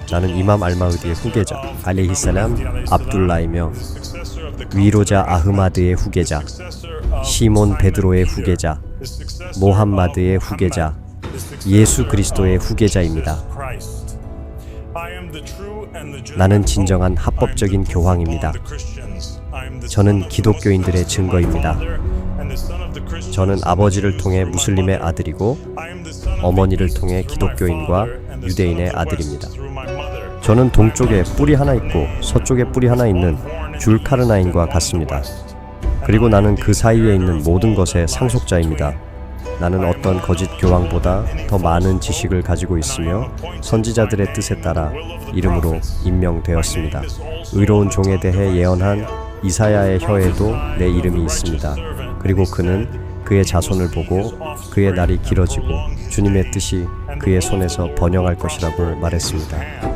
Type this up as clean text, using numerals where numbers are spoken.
나는 이맘 알마흐디의 후계자 알레이히살람 압둘라이며 위로자 아흐마드의 후계자, 시몬 베드로의 후계자, 모함마드의 후계자, 예수 그리스도의 후계자입니다. 나는 진정한 합법적인 교황입니다. 저는 기독교인들의 증거입니다. 저는 아버지를 통해 무슬림의 아들이고 어머니를 통해 기독교인과 유대인의 아들입니다. 저는 동쪽에 뿔이 하나 있고 서쪽에 뿔이 하나 있는 줄카르나인과 같습니다. 그리고 나는 그 사이에 있는 모든 것의 상속자입니다. 나는 어떤 거짓 교황보다 더 많은 지식을 가지고 있으며 선지자들의 뜻에 따라 이름으로 임명되었습니다. 의로운 종에 대해 예언한 이사야의 혀에도 내 이름이 있습니다. 그리고 그는 그의 자손을 보고 그의 날이 길어지고 주님의 뜻이 그의 손에서 번영할 것이라고 말했습니다.